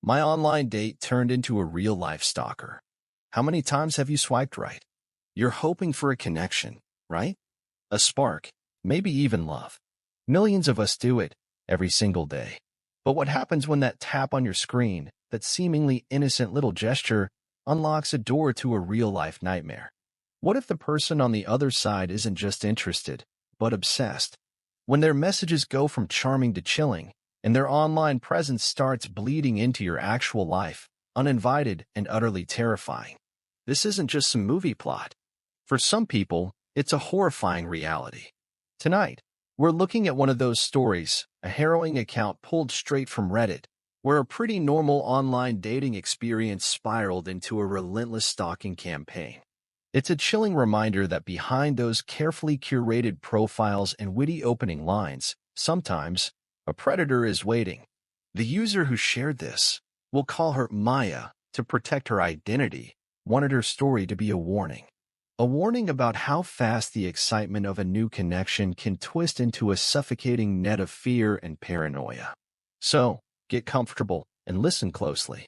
My online date turned into a real-life stalker. How many times have you swiped right? You're hoping for a connection, right? A spark, maybe even love. Millions of us do it every single day. But what happens when that tap on your screen, that seemingly innocent little gesture, unlocks a door to a real-life nightmare? What if the person on the other side isn't just interested, but obsessed? When their messages go from charming to chilling, and their online presence starts bleeding into your actual life, uninvited and utterly terrifying. This isn't just some movie plot. For some people, it's a horrifying reality. Tonight, we're looking at one of those stories, a harrowing account pulled straight from Reddit, where a pretty normal online dating experience spiraled into a relentless stalking campaign. It's a chilling reminder that behind those carefully curated profiles and witty opening lines, sometimes, a predator is waiting. The user who shared this, we'll call her Maya, to protect her identity, wanted her story to be a warning. A warning about how fast the excitement of a new connection can twist into a suffocating net of fear and paranoia. So, get comfortable and listen closely.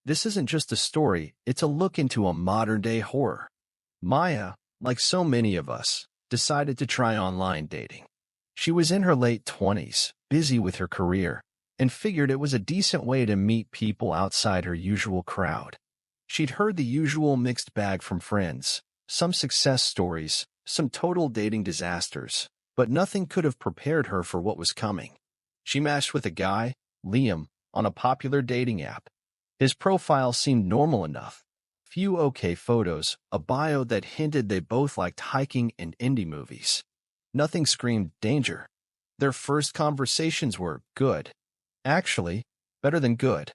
This isn't just a story, it's a look into a modern-day horror. Maya, like so many of us, decided to try online dating. She was in her late 20s, busy with her career, and figured it was a decent way to meet people outside her usual crowd. She'd heard the usual mixed bag from friends, some success stories, some total dating disasters, but nothing could have prepared her for what was coming. She matched with a guy, Liam, on a popular dating app. His profile seemed normal enough. Few okay photos, a bio that hinted they both liked hiking and indie movies. Nothing screamed danger. Their first conversations were good. Actually, better than good.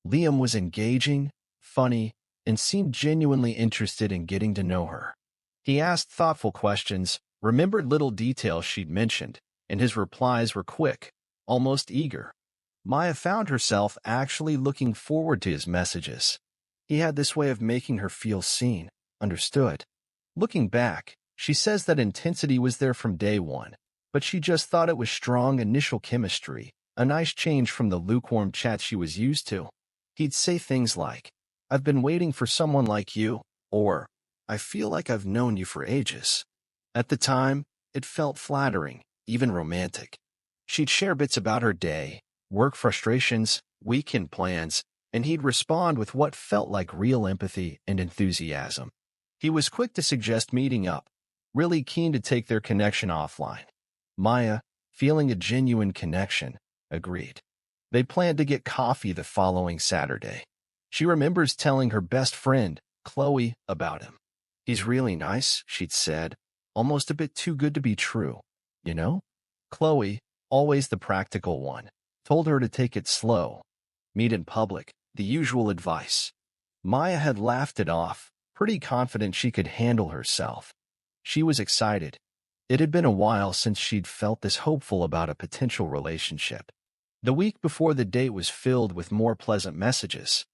Liam was engaging, funny, and seemed genuinely interested in getting to know her. He asked thoughtful questions, remembered little details she'd mentioned, and his replies were quick, almost eager. Maya found herself actually looking forward to his messages. He had this way of making her feel seen, understood. Looking back, she says that intensity was there from day one, but she just thought it was strong initial chemistry, a nice change from the lukewarm chat she was used to. He'd say things like, "I've been waiting for someone like you," or, "I feel like I've known you for ages." At the time, it felt flattering, even romantic. She'd share bits about her day, work frustrations, weekend plans, and he'd respond with what felt like real empathy and enthusiasm. He was quick to suggest meeting up, really keen to take their connection offline. Maya, feeling a genuine connection, agreed. They planned to get coffee the following Saturday. She remembers telling her best friend, Chloe, about him. "He's really nice," she'd said, "almost a bit too good to be true, you know?" Chloe, always the practical one, told her to take it slow. Meet in public, the usual advice. Maya had laughed it off, pretty confident she could handle herself. She was excited. It had been a while since she'd felt this hopeful about a potential relationship. The week before the date was filled with more pleasant messages.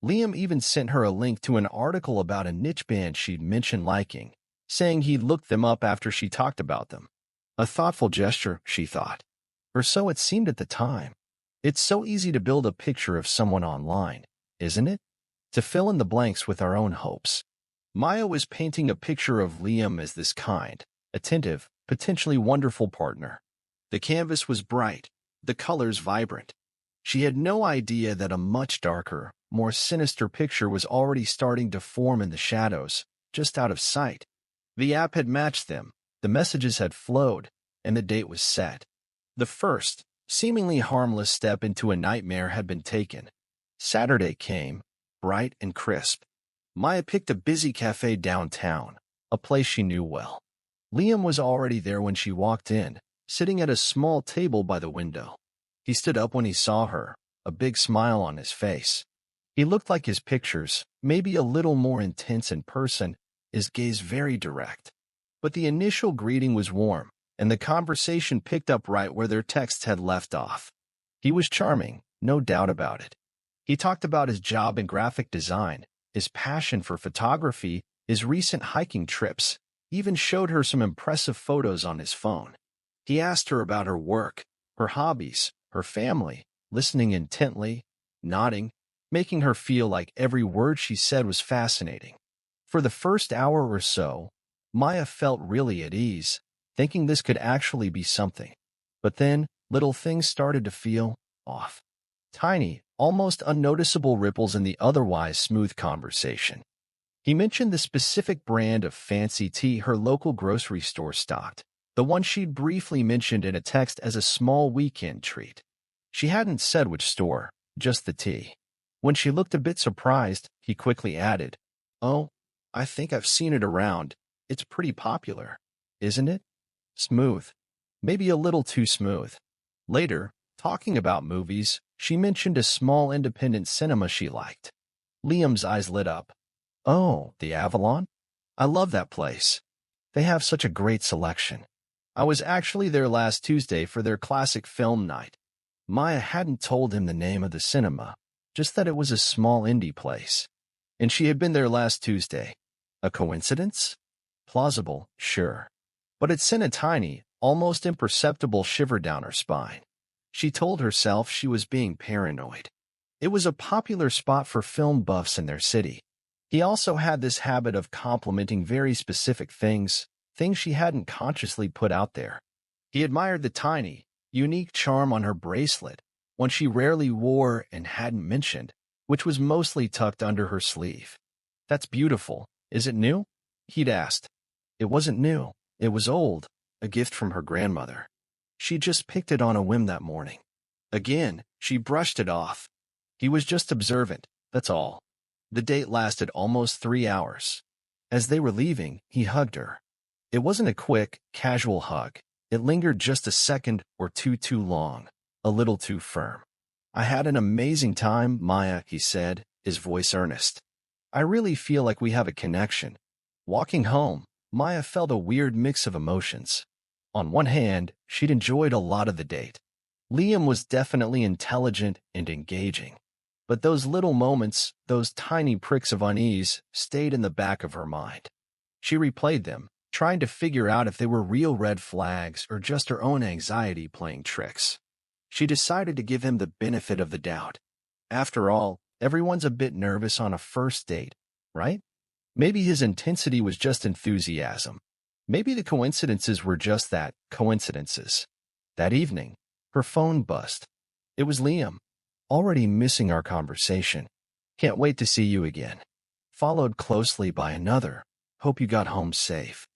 Liam even sent her a link to an article about a niche band she'd mentioned liking, saying he'd looked them up after she talked about them. A thoughtful gesture, she thought. Or so it seemed at the time. It's so easy to build a picture of someone online, isn't it? To fill in the blanks with our own hopes. Maya was painting a picture of Liam as this kind, attentive, potentially wonderful partner. The canvas was bright, the colors vibrant. She had no idea that a much darker, more sinister picture was already starting to form in the shadows, just out of sight. The app had matched them, the messages had flowed, and the date was set. The first, seemingly harmless step into a nightmare had been taken. Saturday came, bright and crisp. Maya picked a busy cafe downtown, a place she knew well. Liam was already there when she walked in, sitting at a small table by the window. He stood up when he saw her, a big smile on his face. He looked like his pictures, maybe a little more intense in person, his gaze very direct. But the initial greeting was warm, and the conversation picked up right where their texts had left off. He was charming, no doubt about it. He talked about his job in graphic design, his passion for photography, his recent hiking trips, even showed her some impressive photos on his phone. He asked her about her work, her hobbies, her family, listening intently, nodding, making her feel like every word she said was fascinating. For the first hour or so, Maya felt really at ease, thinking this could actually be something. But then, little things started to feel off. Tiny, almost unnoticeable ripples in the otherwise smooth conversation. He mentioned the specific brand of fancy tea her local grocery store stocked, the one she'd briefly mentioned in a text as a small weekend treat. She hadn't said which store, just the tea. When she looked a bit surprised, he quickly added, "Oh, I think I've seen it around. It's pretty popular, isn't it?" Smooth. Maybe a little too smooth. Later, talking about movies, she mentioned a small independent cinema she liked. Liam's eyes lit up. "Oh, the Avalon? I love that place. They have such a great selection. I was actually there last Tuesday for their classic film night." Maya hadn't told him the name of the cinema, just that it was a small indie place. And she had been there last Tuesday. A coincidence? Plausible, sure. But it sent a tiny, almost imperceptible shiver down her spine. She told herself she was being paranoid. It was a popular spot for film buffs in their city. He also had this habit of complimenting very specific things she hadn't consciously put out there. He admired the tiny, unique charm on her bracelet, one she rarely wore and hadn't mentioned, which was mostly tucked under her sleeve. "That's beautiful. Is it new?" he'd asked. It wasn't new. It was old, a gift from her grandmother. She just picked it on a whim that morning. Again, she brushed it off. He was just observant, that's all. The date lasted almost 3 hours. As they were leaving, he hugged her. It wasn't a quick, casual hug. It lingered just a second or two too long, a little too firm. "I had an amazing time, Maya," he said, his voice earnest. "I really feel like we have a connection." Walking home, Maya felt a weird mix of emotions. On one hand, she'd enjoyed a lot of the date. Liam was definitely intelligent and engaging. But those little moments, those tiny pricks of unease, stayed in the back of her mind. She replayed them, trying to figure out if they were real red flags or just her own anxiety playing tricks. She decided to give him the benefit of the doubt. After all, everyone's a bit nervous on a first date, right? Maybe his intensity was just enthusiasm. Maybe the coincidences were just that, coincidences. That evening, her phone buzzed. It was Liam. "Already missing our conversation. Can't wait to see you again." Followed closely by another. "Hope you got home safe.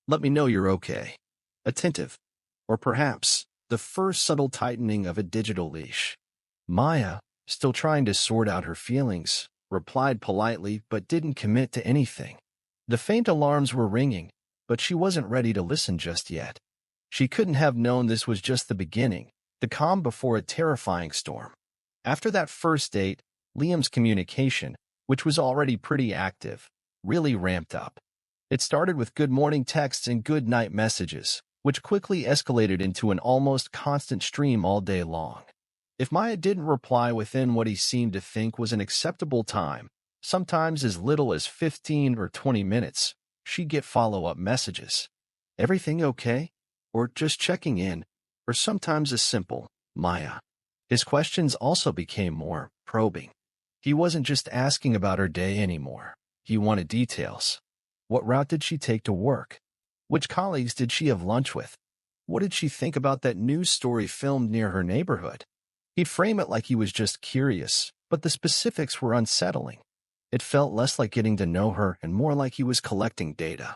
Let me know you're okay." Attentive. Or perhaps, the first subtle tightening of a digital leash. Maya, still trying to sort out her feelings, replied politely but didn't commit to anything. The faint alarms were ringing, but she wasn't ready to listen just yet. She couldn't have known this was just the beginning, the calm before a terrifying storm. After that first date, Liam's communication, which was already pretty active, really ramped up. It started with good morning texts and good night messages, which quickly escalated into an almost constant stream all day long. If Maya didn't reply within what he seemed to think was an acceptable time, sometimes as little as 15 or 20 minutes, she'd get follow-up messages. "Everything okay?" Or "just checking in," or sometimes a simple, "Maya." His questions also became more probing. He wasn't just asking about her day anymore. He wanted details. What route did she take to work? Which colleagues did she have lunch with? What did she think about that news story filmed near her neighborhood? He'd frame it like he was just curious, but the specifics were unsettling. It felt less like getting to know her and more like he was collecting data.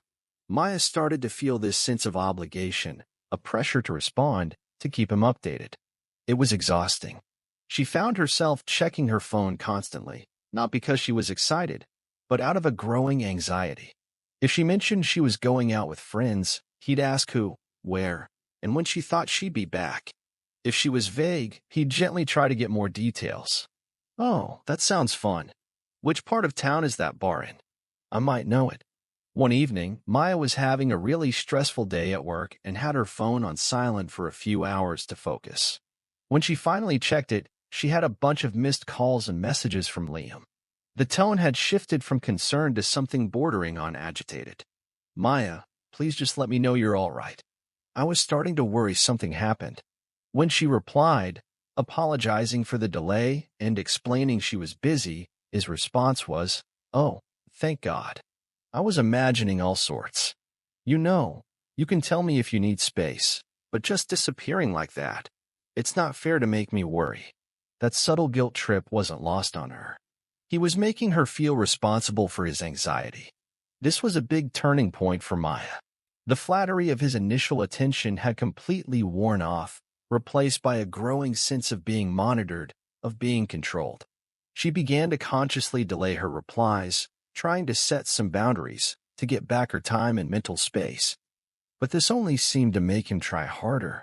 Maya started to feel this sense of obligation, a pressure to respond, to keep him updated. It was exhausting. She found herself checking her phone constantly, not because she was excited, but out of a growing anxiety. If she mentioned she was going out with friends, he'd ask who, where, and when she thought she'd be back. If she was vague, he'd gently try to get more details. "Oh, that sounds fun. Which part of town is that bar in? I might know it." One evening, Maya was having a really stressful day at work and had her phone on silent for a few hours to focus. When she finally checked it, she had a bunch of missed calls and messages from Liam. The tone had shifted from concern to something bordering on agitated. "Maya, please just let me know you're all right. I was starting to worry something happened." When she replied, Apologizing for the delay and explaining she was busy, his response was, "Oh, thank God. I was imagining all sorts. You know, you can tell me if you need space, but just disappearing like that, it's not fair to make me worry." That subtle guilt trip wasn't lost on her. He was making her feel responsible for his anxiety. This was a big turning point for Maya. The flattery of his initial attention had completely worn off, replaced by a growing sense of being monitored, of being controlled. She began to consciously delay her replies, trying to set some boundaries to get back her time and mental space. But this only seemed to make him try harder.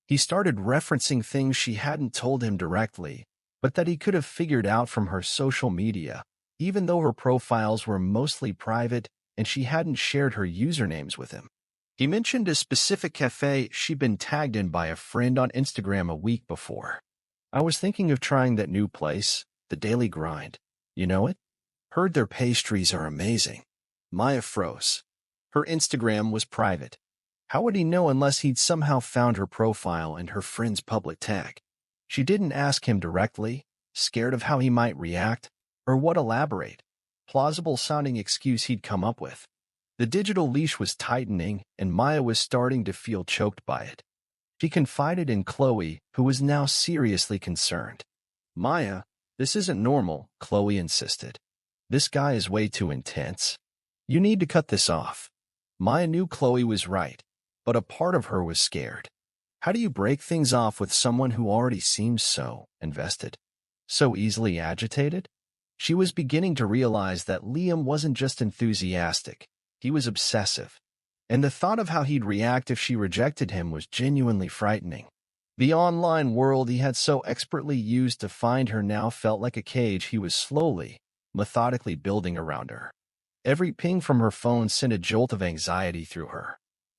He started referencing things she hadn't told him directly, but that he could have figured out from her social media, even though her profiles were mostly private and she hadn't shared her usernames with him. He mentioned a specific cafe she'd been tagged in by a friend on Instagram a week before. "I was thinking of trying that new place, the Daily Grind. You know it? Heard their pastries are amazing." Maya froze. Her Instagram was private. How would he know unless he'd somehow found her profile and her friend's public tag? She didn't ask him directly, scared of how he might react, or what elaborate, plausible-sounding excuse he'd come up with. The digital leash was tightening, and Maya was starting to feel choked by it. She confided in Chloe, who was now seriously concerned. "Maya, this isn't normal," Chloe insisted. "This guy is way too intense. You need to cut this off." Maya knew Chloe was right, but a part of her was scared. How do you break things off with someone who already seems so invested, so easily agitated? She was beginning to realize that Liam wasn't just enthusiastic, he was obsessive. And the thought of how he'd react if she rejected him was genuinely frightening. The online world he had so expertly used to find her now felt like a cage he was slowly, methodically building around her. Every ping from her phone sent a jolt of anxiety through her.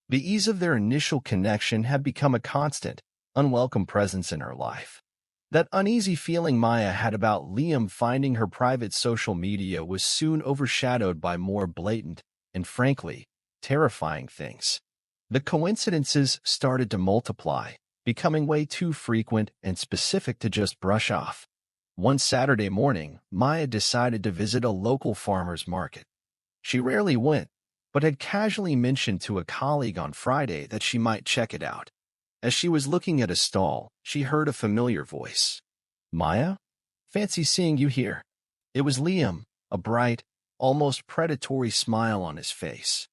The ease of their initial connection had become a constant, unwelcome presence in her life. That uneasy feeling Maya had about Liam finding her private social media was soon overshadowed by more blatant and, frankly, terrifying things. The coincidences started to multiply, becoming way too frequent and specific to just brush off. One Saturday morning, Maya decided to visit a local farmer's market. She rarely went, but had casually mentioned to a colleague on Friday that she might check it out. As she was looking at a stall, she heard a familiar voice. "Maya? Fancy seeing you here." It was Liam, a bright, almost predatory smile on his face.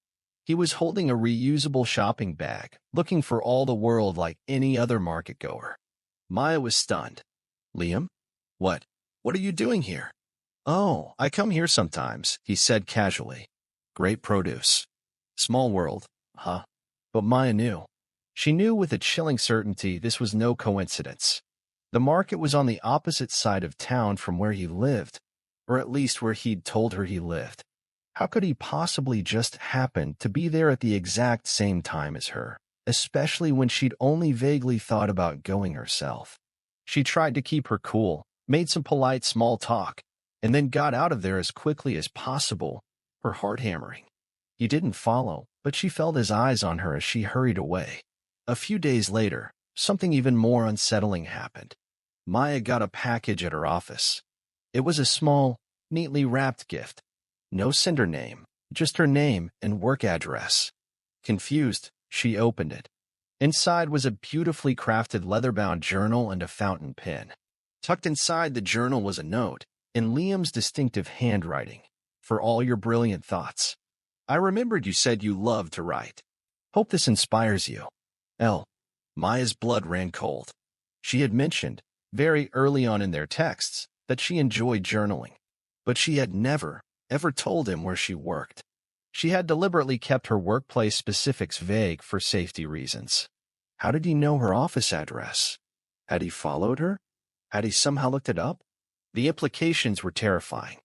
He was holding a reusable shopping bag, looking for all the world like any other market-goer. Maya was stunned. "Liam? What? What are you doing here?" "Oh, I come here sometimes," he said casually. "Great produce. Small world, huh?" But Maya knew. She knew with a chilling certainty this was no coincidence. The market was on the opposite side of town from where he lived, or at least where he'd told her he lived. How could he possibly just happen to be there at the exact same time as her, especially when she'd only vaguely thought about going herself? She tried to keep her cool, made some polite small talk, and then got out of there as quickly as possible, her heart hammering. He didn't follow, but she felt his eyes on her as she hurried away. A few days later, something even more unsettling happened. Maya got a package at her office. It was a small, neatly wrapped gift. No sender name, just her name and work address. Confused, she opened it. Inside was a beautifully crafted leather-bound journal and a fountain pen. Tucked inside the journal was a note, in Liam's distinctive handwriting. "For all your brilliant thoughts. I remembered you said you loved to write. Hope this inspires you. L." Maya's blood ran cold. She had mentioned, very early on in their texts, that she enjoyed journaling. But she had never, ever told him where she worked. She had deliberately kept her workplace specifics vague for safety reasons. How did he know her office address? Had he followed her? Had he somehow looked it up? The implications were terrifying.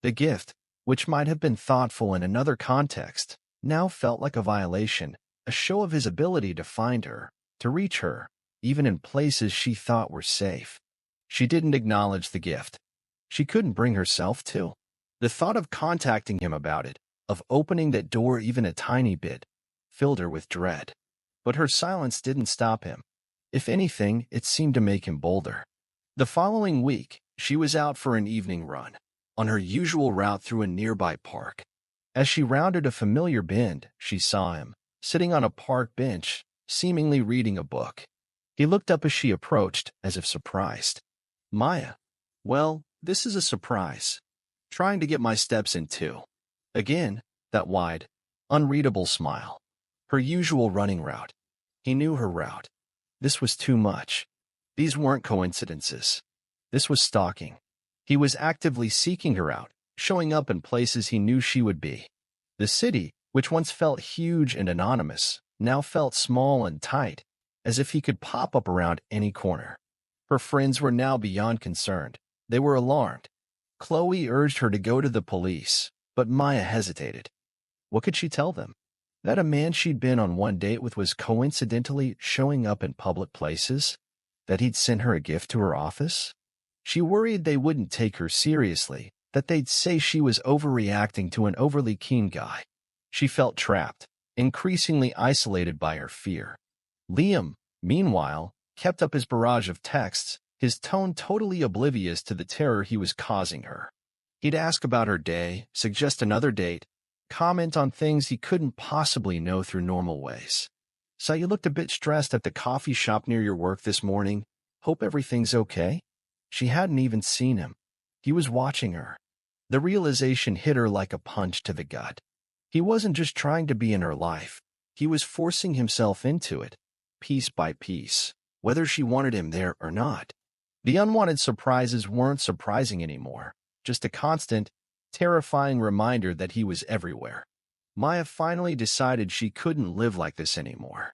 The gift, which might have been thoughtful in another context, now felt like a violation, a show of his ability to find her, to reach her, even in places she thought were safe. She didn't acknowledge the gift. She couldn't bring herself to. The thought of contacting him about it, of opening that door even a tiny bit, filled her with dread. But her silence didn't stop him. If anything, it seemed to make him bolder. The following week, she was out for an evening run, on her usual route through a nearby park. As she rounded a familiar bend, she saw him, sitting on a park bench, seemingly reading a book. He looked up as she approached, as if surprised. Maya. Well, this is a surprise. Trying to get my steps in too. Again, that wide, unreadable smile. Her usual running route. He knew her route. This was too much. These weren't coincidences. This was stalking. He was actively seeking her out, showing up in places he knew she would be. The city, which once felt huge and anonymous, now felt small and tight, as if he could pop up around any corner. Her friends were now beyond concerned. They were alarmed. Chloe urged her to go to the police, but Maya hesitated. What could she tell them? That a man she'd been on one date with was coincidentally showing up in public places? That he'd sent her a gift to her office? She worried they wouldn't take her seriously, that they'd say she was overreacting to an overly keen guy. She felt trapped, increasingly isolated by her fear. Liam, meanwhile, kept up his barrage of texts, his tone totally oblivious to the terror he was causing her. He'd ask about her day, suggest another date, comment on things he couldn't possibly know through normal ways. So you looked a bit stressed at the coffee shop near your work this morning. Hope everything's okay? She hadn't even seen him. He was watching her. The realization hit her like a punch to the gut. He wasn't just trying to be in her life. He was forcing himself into it, piece by piece, whether she wanted him there or not. The unwanted surprises weren't surprising anymore, just a constant, terrifying reminder that he was everywhere. Maya finally decided she couldn't live like this anymore.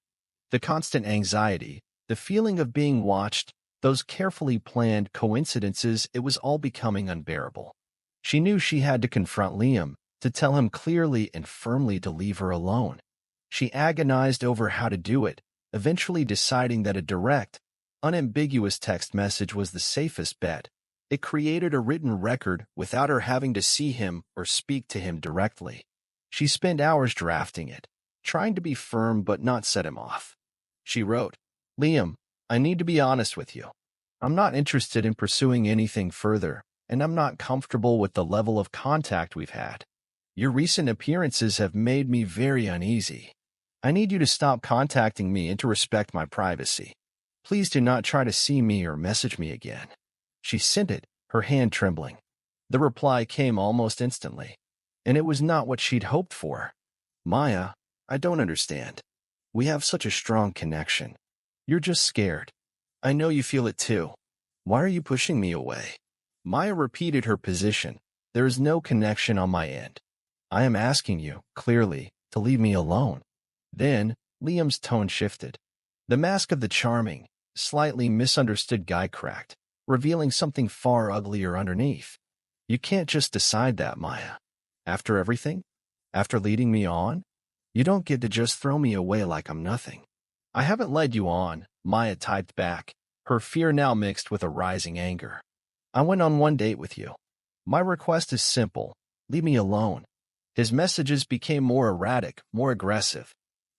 The constant anxiety, the feeling of being watched, those carefully planned coincidences, it was all becoming unbearable. She knew she had to confront Liam, to tell him clearly and firmly to leave her alone. She agonized over how to do it, eventually deciding that a direct, unambiguous text message was the safest bet. It created a written record without her having to see him or speak to him directly. She spent hours drafting it, trying to be firm but not set him off. She wrote, Liam, I need to be honest with you. I'm not interested in pursuing anything further, and I'm not comfortable with the level of contact we've had. Your recent appearances have made me very uneasy. I need you to stop contacting me and to respect my privacy. Please do not try to see me or message me again. She sent it, her hand trembling. The reply came almost instantly, and it was not what she'd hoped for. Maya, I don't understand. We have such a strong connection. You're just scared. I know you feel it too. Why are you pushing me away? Maya repeated her position. There is no connection on my end. I am asking you, clearly, to leave me alone. Then, Liam's tone shifted. The mask of the charming, slightly misunderstood guy cracked, revealing something far uglier underneath. You can't just decide that, Maya. After everything? After leading me on? You don't get to just throw me away like I'm nothing. I haven't led you on, Maya typed back, her fear now mixed with a rising anger. I went on one date with you. My request is simple. Leave me alone. His messages became more erratic, more aggressive.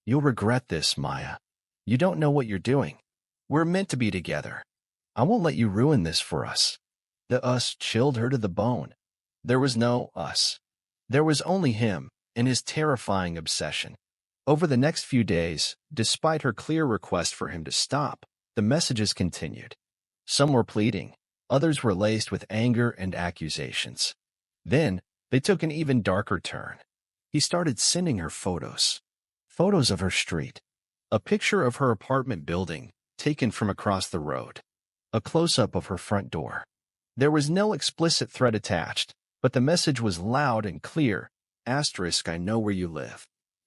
You'll regret this, Maya. You don't know what you're doing. We're meant to be together. I won't let you ruin this for us. The us chilled her to the bone. There was no us. There was only him and his terrifying obsession. Over the next few days, despite her clear request for him to stop, the messages continued. Some were pleading, others were laced with anger and accusations. Then, they took an even darker turn. He started sending her photos. Photos of her street. A picture of her apartment building, taken from across the road. A close-up of her front door. There was no explicit threat attached, but the message was loud and clear. Asterisk, I know where you live.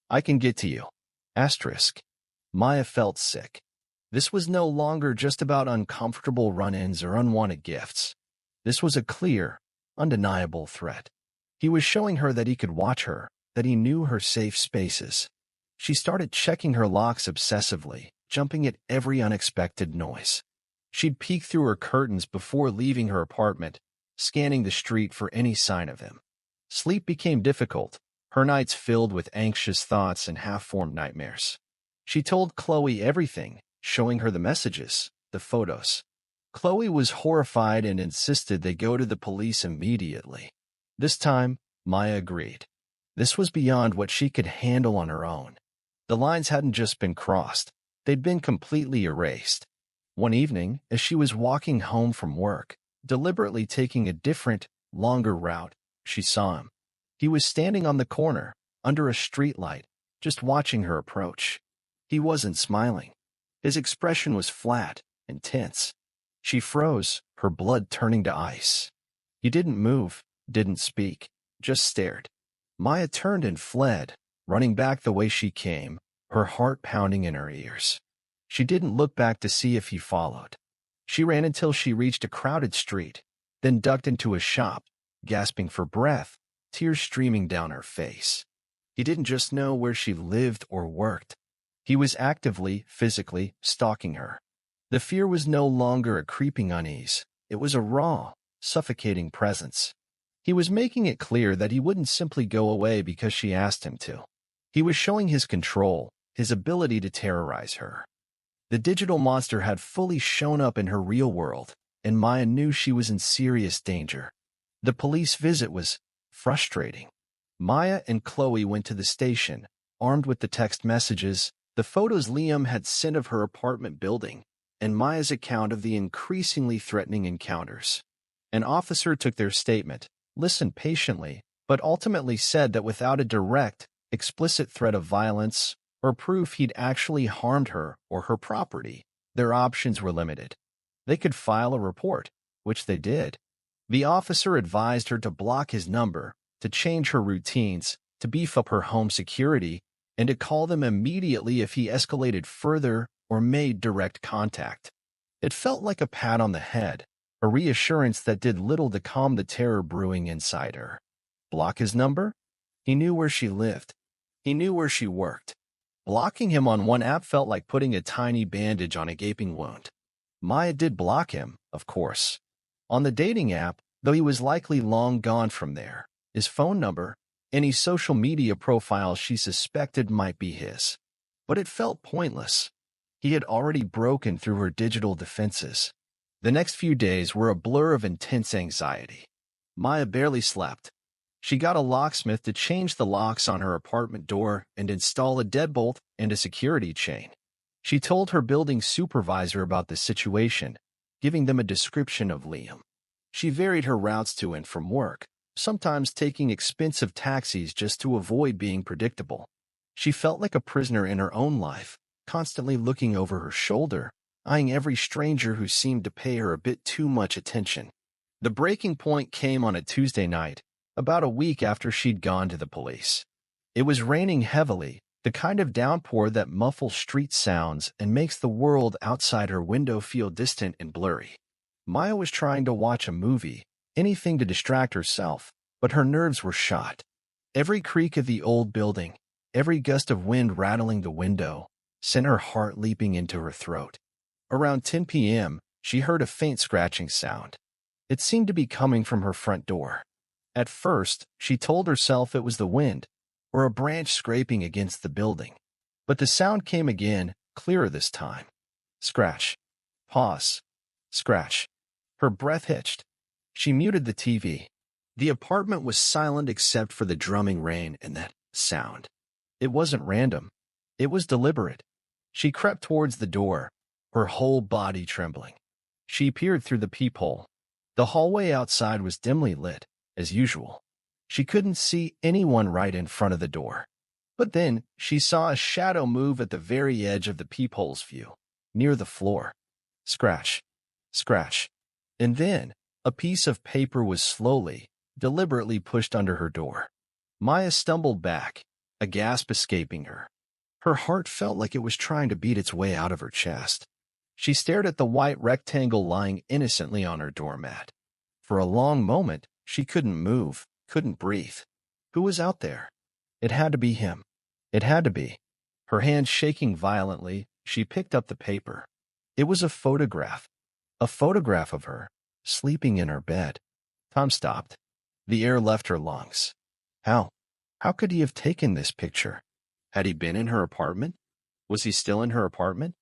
I can get to you. Asterisk. Maya felt sick. This was no longer just about uncomfortable run-ins or unwanted gifts. This was a clear, undeniable threat. He was showing her that he could watch her, that he knew her safe spaces. She started checking her locks obsessively, jumping at every unexpected noise. She'd peek through her curtains before leaving her apartment, scanning the street for any sign of him. Sleep became difficult, her nights filled with anxious thoughts and half-formed nightmares. She told Chloe everything, showing her the messages, the photos. Chloe was horrified and insisted they go to the police immediately. This time, Maya agreed. This was beyond what she could handle on her own. The lines hadn't just been crossed, they'd been completely erased. One evening, as she was walking home from work, deliberately taking a different, longer route, she saw him. He was standing on the corner, under a streetlight, just watching her approach. He wasn't smiling. His expression was flat and tense. She froze, her blood turning to ice. He didn't move, didn't speak, just stared. Maya turned and fled, running back the way she came, her heart pounding in her ears. She didn't look back to see if he followed. She ran until she reached a crowded street, then ducked into a shop, gasping for breath, tears streaming down her face. He didn't just know where she lived or worked. He was actively, physically stalking her. The fear was no longer a creeping unease. It was a raw, suffocating presence. He was making it clear that he wouldn't simply go away because she asked him to. He was showing his control, his ability to terrorize her. The digital monster had fully shown up in her real world, and Maya knew she was in serious danger. The police visit was frustrating. Maya and Chloe went to the station, armed with the text messages, the photos Liam had sent of her apartment building, and Maya's account of the increasingly threatening encounters. An officer took their statement, listened patiently, but ultimately said that without a direct, explicit threat of violence or proof he'd actually harmed her or her property, their options were limited. They could file a report, which they did. The officer advised her to block his number, to change her routines, to beef up her home security, and to call them immediately if he escalated further or made direct contact. It felt like a pat on the head, a reassurance that did little to calm the terror brewing inside her. Block his number? He knew where she lived. He knew where she worked. Blocking him on one app felt like putting a tiny bandage on a gaping wound. Maya did block him, of course. On the dating app, though he was likely long gone from there, his phone number, any social media profiles she suspected might be his. But it felt pointless. He had already broken through her digital defenses. The next few days were a blur of intense anxiety. Maya barely slept. She got a locksmith to change the locks on her apartment door and install a deadbolt and a security chain. She told her building supervisor about the situation, giving them a description of Liam. She varied her routes to and from work, sometimes taking expensive taxis just to avoid being predictable. She felt like a prisoner in her own life, constantly looking over her shoulder, eyeing every stranger who seemed to pay her a bit too much attention. The breaking point came on a Tuesday night, about a week after she'd gone to the police. It was raining heavily, the kind of downpour that muffles street sounds and makes the world outside her window feel distant and blurry. Maya was trying to watch a movie, anything to distract herself, but her nerves were shot. Every creak of the old building, every gust of wind rattling the window, sent her heart leaping into her throat. Around 10 p.m., she heard a faint scratching sound. It seemed to be coming from her front door. At first, she told herself it was the wind, or a branch scraping against the building. But the sound came again, clearer this time. Scratch. Pause. Scratch. Her breath hitched. She muted the TV. The apartment was silent except for the drumming rain and that sound. It wasn't random. It was deliberate. She crept towards the door, her whole body trembling. She peered through the peephole. The hallway outside was dimly lit, as usual. She couldn't see anyone right in front of the door. But then she saw a shadow move at the very edge of the peephole's view, near the floor. Scratch. Scratch. And then a piece of paper was slowly, deliberately pushed under her door. Maya stumbled back, a gasp escaping her. Her heart felt like it was trying to beat its way out of her chest. She stared at the white rectangle lying innocently on her doormat. For a long moment, she couldn't move, couldn't breathe. Who was out there? It had to be him. It had to be. Her hand shaking violently, she picked up the paper. It was a photograph. A photograph of her, sleeping in her bed. Tom stopped. The air left her lungs. How could he have taken this picture? Had he been in her apartment? Was he still in her apartment?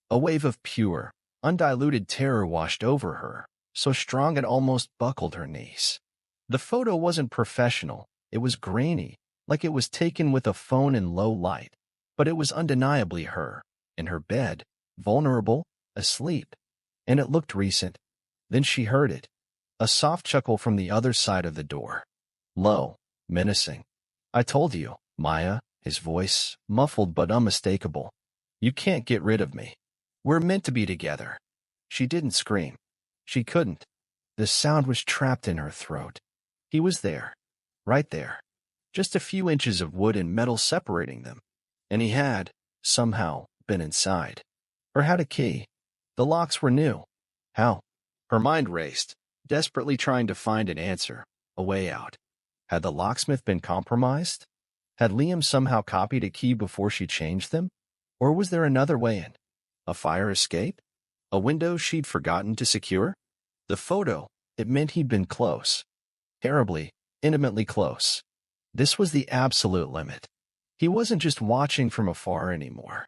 A wave of pure, Undiluted terror washed over her, so strong it almost buckled her knees. The photo wasn't professional, it was grainy, like it was taken with a phone in low light, but it was undeniably her, in her bed, vulnerable, asleep, and it looked recent. Then she heard it, a soft chuckle from the other side of the door. Low, menacing. "I told you, Maya," his voice, muffled but unmistakable. "You can't get rid of me. We're meant to be together." She didn't scream. She couldn't. The sound was trapped in her throat. He was there, right there, just a few inches of wood and metal separating them. And he had, somehow, been inside. Or had a key. The locks were new. How? Her mind raced, desperately trying to find an answer, a way out. Had the locksmith been compromised? Had Liam somehow copied a key before she changed them? Or was there another way in? A fire escape? A window she'd forgotten to secure? The photo, it meant he'd been close. Terribly, intimately close. This was the absolute limit. He wasn't just watching from afar anymore.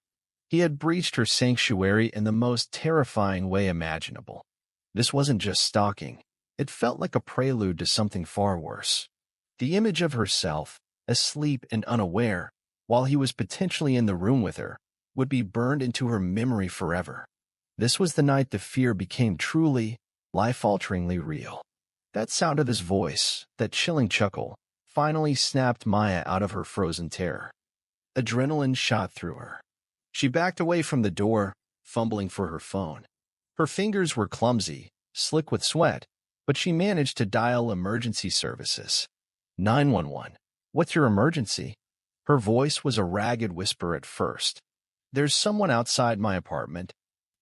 He had breached her sanctuary in the most terrifying way imaginable. This wasn't just stalking. It felt like a prelude to something far worse. The image of herself, asleep and unaware, while he was potentially in the room with her, would be burned into her memory forever. This was the night the fear became truly, life-alteringly real. That sound of his voice, that chilling chuckle, finally snapped Maya out of her frozen terror. Adrenaline shot through her. She backed away from the door, fumbling for her phone. Her fingers were clumsy, slick with sweat, but she managed to dial emergency services. 911. "What's your emergency?" Her voice was a ragged whisper at first. "There's someone outside my apartment.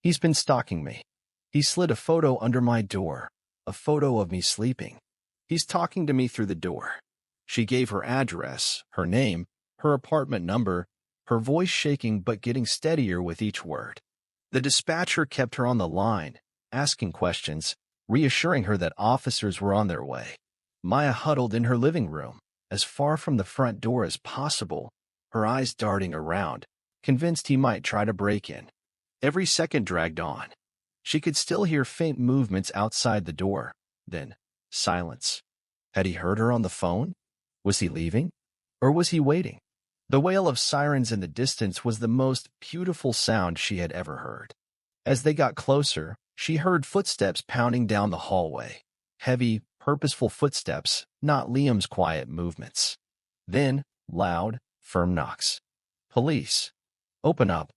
He's been stalking me. He slid a photo under my door, a photo of me sleeping. He's talking to me through the door." She gave her address, her name, her apartment number, her voice shaking but getting steadier with each word. The dispatcher kept her on the line, asking questions, reassuring her that officers were on their way. Maya huddled in her living room, as far from the front door as possible, her eyes darting around, convinced he might try to break in. Every second dragged on. She could still hear faint movements outside the door, then silence. Had he heard her on the phone? Was he leaving? Or was he waiting? The wail of sirens in the distance was the most beautiful sound she had ever heard. As they got closer, she heard footsteps pounding down the hallway. Heavy, purposeful footsteps, not Liam's quiet movements. Then, loud, firm knocks. "Police. Open up."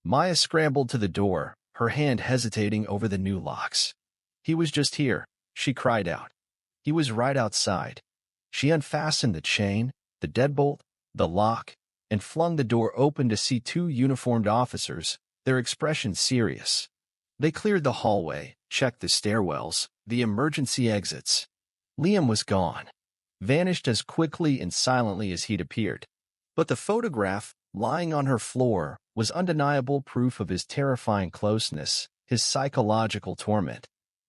Maya scrambled to the door, her hand hesitating over the new locks. "He was just here," she cried out. He was right outside. She unfastened the chain, the deadbolt, the lock, and flung the door open to see two uniformed officers, their expressions serious. They cleared the hallway, checked the stairwells, the emergency exits. Liam was gone, vanished as quickly and silently as he'd appeared. But the photograph, lying on her floor, was undeniable proof of his terrifying closeness, his psychological torment.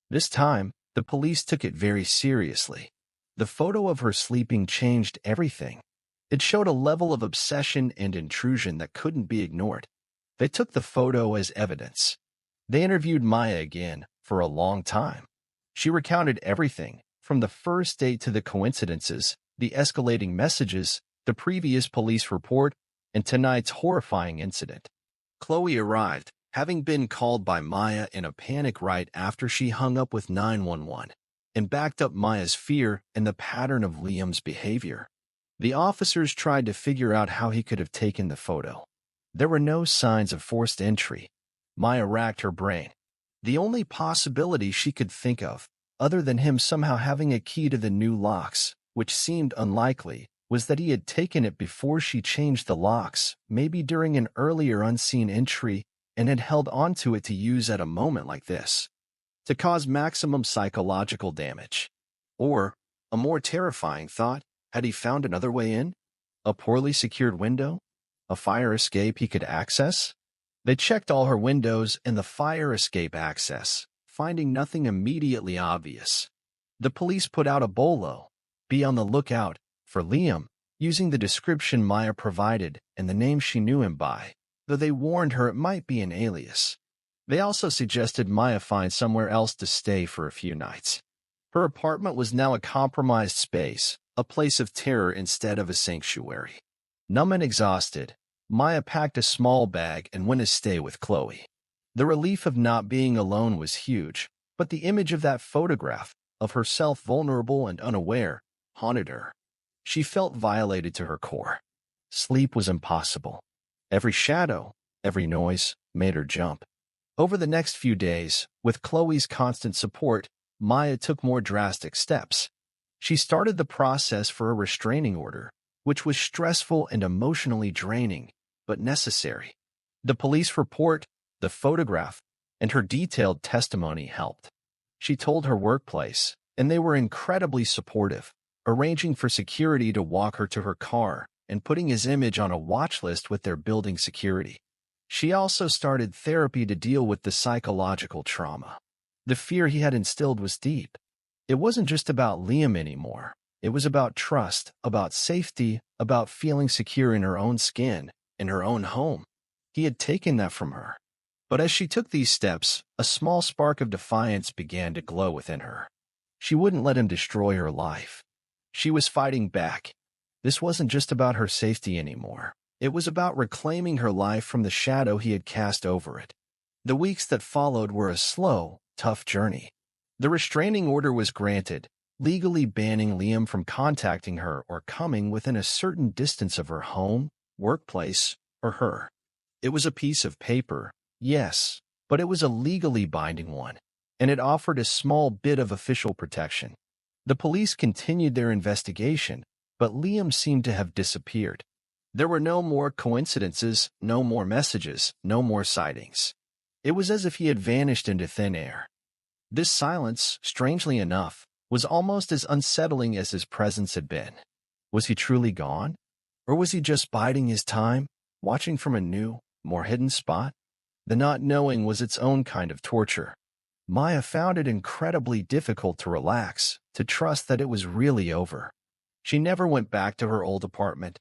This time, the police took it very seriously. The photo of her sleeping changed everything. It showed a level of obsession and intrusion that couldn't be ignored. They took the photo as evidence. They interviewed Maya again for a long time. She recounted everything, from the first date to the coincidences, the escalating messages, the previous police report, and tonight's horrifying incident. Chloe arrived, having been called by Maya in a panic right after she hung up with 911, and backed up Maya's fear and the pattern of Liam's behavior. The officers tried to figure out how he could have taken the photo. There were no signs of forced entry. Maya racked her brain. The only possibility she could think of, other than him somehow having a key to the new locks, which seemed unlikely, was that he had taken it before she changed the locks, maybe during an earlier unseen entry, and had held onto it to use at a moment like this, to cause maximum psychological damage. Or, a more terrifying thought, had he found another way in? A poorly secured window? A fire escape he could access? They checked all her windows and the fire escape access, finding nothing immediately obvious. The police put out a bolo, "Be on the lookout," for Liam, using the description Maya provided and the name she knew him by, though they warned her it might be an alias. They also suggested Maya find somewhere else to stay for a few nights. Her apartment was now a compromised space, a place of terror instead of a sanctuary. Numb and exhausted, Maya packed a small bag and went to stay with Chloe. The relief of not being alone was huge, but the image of that photograph, of herself vulnerable and unaware, haunted her. She felt violated to her core. Sleep was impossible. Every shadow, every noise, made her jump. Over the next few days, with Chloe's constant support, Maya took more drastic steps. She started the process for a restraining order, which was stressful and emotionally draining, but necessary. The police report, the photograph, and her detailed testimony helped. She told her workplace, and they were incredibly supportive, arranging for security to walk her to her car and putting his image on a watch list with their building security. She also started therapy to deal with the psychological trauma. The fear he had instilled was deep. It wasn't just about Liam anymore. It was about trust, about safety, about feeling secure in her own skin, in her own home. He had taken that from her. But as she took these steps, a small spark of defiance began to glow within her. She wouldn't let him destroy her life. She was fighting back. This wasn't just about her safety anymore. It was about reclaiming her life from the shadow he had cast over it. The weeks that followed were a slow, tough journey. The restraining order was granted, legally banning Liam from contacting her or coming within a certain distance of her home, workplace, or her. It was a piece of paper, yes, but it was a legally binding one, and it offered a small bit of official protection. The police continued their investigation, but Liam seemed to have disappeared. There were no more coincidences, no more messages, no more sightings. It was as if he had vanished into thin air. This silence, strangely enough, was almost as unsettling as his presence had been. Was he truly gone? Or was he just biding his time, watching from a new, more hidden spot? The not knowing was its own kind of torture. Maya found it incredibly difficult to relax, to trust that it was really over. She never went back to her old apartment.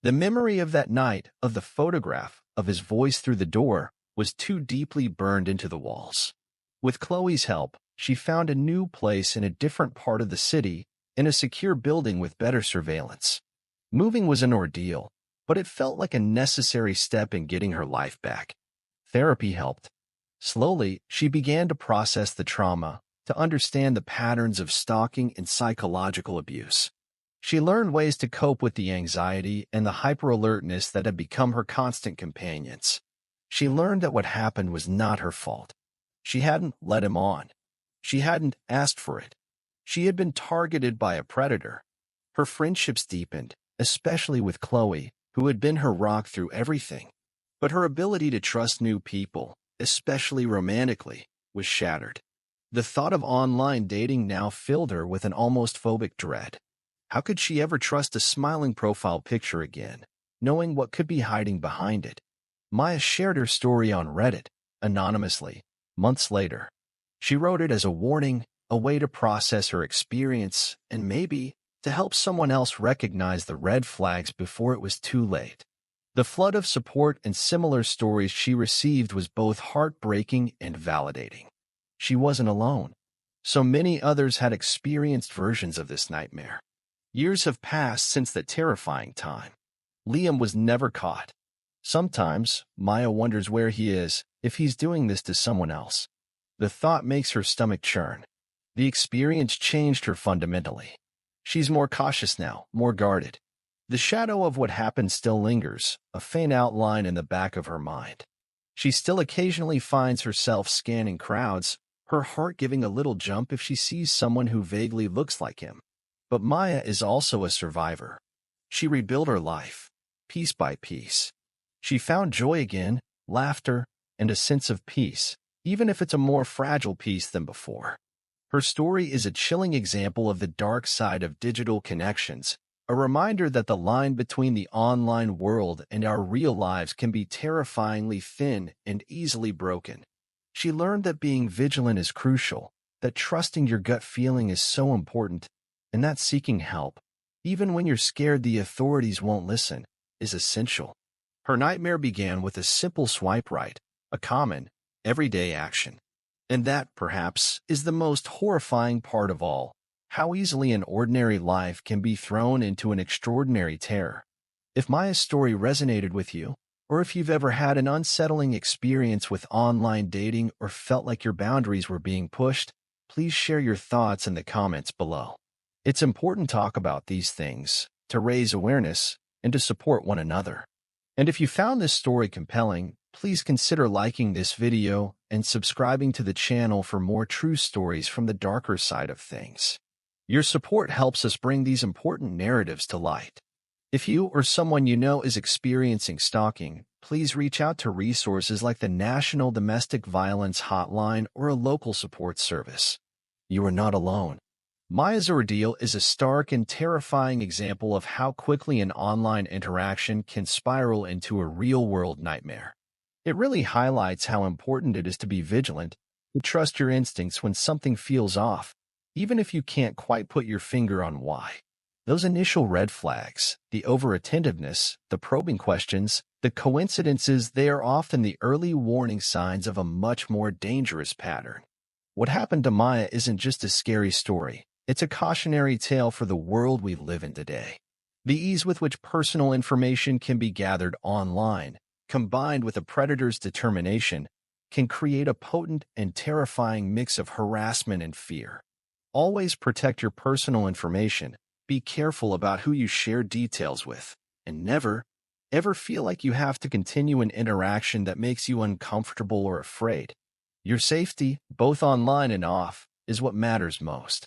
The memory of that night, of the photograph, of his voice through the door, was too deeply burned into the walls. With Chloe's help, she found a new place in a different part of the city, in a secure building with better surveillance. Moving was an ordeal, but it felt like a necessary step in getting her life back. Therapy helped. Slowly, she began to process the trauma, to understand the patterns of stalking and psychological abuse. She learned ways to cope with the anxiety and the hyper-alertness that had become her constant companions. She learned that what happened was not her fault. She hadn't led him on. She hadn't asked for it. She had been targeted by a predator. Her friendships deepened, especially with Chloe, who had been her rock through everything. But her ability to trust new people, especially romantically, was shattered. The thought of online dating now filled her with an almost phobic dread. How could she ever trust a smiling profile picture again, knowing what could be hiding behind it? Maya shared her story on Reddit, anonymously, months later. She wrote it as a warning, a way to process her experience, and maybe to help someone else recognize the red flags before it was too late. The flood of support and similar stories she received was both heartbreaking and validating. She wasn't alone. So many others had experienced versions of this nightmare. Years have passed since that terrifying time. Liam was never caught. Sometimes, Maya wonders where he is, if he's doing this to someone else. The thought makes her stomach churn. The experience changed her fundamentally. She's more cautious now, more guarded. The shadow of what happened still lingers, a faint outline in the back of her mind. She still occasionally finds herself scanning crowds, her heart giving a little jump if she sees someone who vaguely looks like him. But Maya is also a survivor. She rebuilt her life, piece by piece. She found joy again, laughter, and a sense of peace, even if it's a more fragile piece than before. Her story is a chilling example of the dark side of digital connections, a reminder that the line between the online world and our real lives can be terrifyingly thin and easily broken. She learned that being vigilant is crucial, that trusting your gut feeling is so important, and that seeking help, even when you're scared the authorities won't listen, is essential. Her nightmare began with a simple swipe right, a common, everyday action. And that, perhaps, is the most horrifying part of all, how easily an ordinary life can be thrown into an extraordinary terror. If Maya's story resonated with you, or if you've ever had an unsettling experience with online dating or felt like your boundaries were being pushed, please share your thoughts in the comments below. It's important to talk about these things, to raise awareness, and to support one another. And if you found this story compelling, please consider liking this video and subscribing to the channel for more true stories from the darker side of things. Your support helps us bring these important narratives to light. If you or someone you know is experiencing stalking, please reach out to resources like the National Domestic Violence Hotline or a local support service. You are not alone. Maya's ordeal is a stark and terrifying example of how quickly an online interaction can spiral into a real-world nightmare. It really highlights how important it is to be vigilant, to trust your instincts when something feels off, even if you can't quite put your finger on why. Those initial red flags, the over-attentiveness, the probing questions, the coincidences, they are often the early warning signs of a much more dangerous pattern. What happened to Maya isn't just a scary story. It's a cautionary tale for the world we live in today. The ease with which personal information can be gathered online, combined with a predator's determination, can create a potent and terrifying mix of harassment and fear. Always protect your personal information, be careful about who you share details with, and never, ever feel like you have to continue an interaction that makes you uncomfortable or afraid. Your safety, both online and off, is what matters most.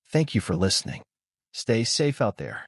Thank you for listening. Stay safe out there.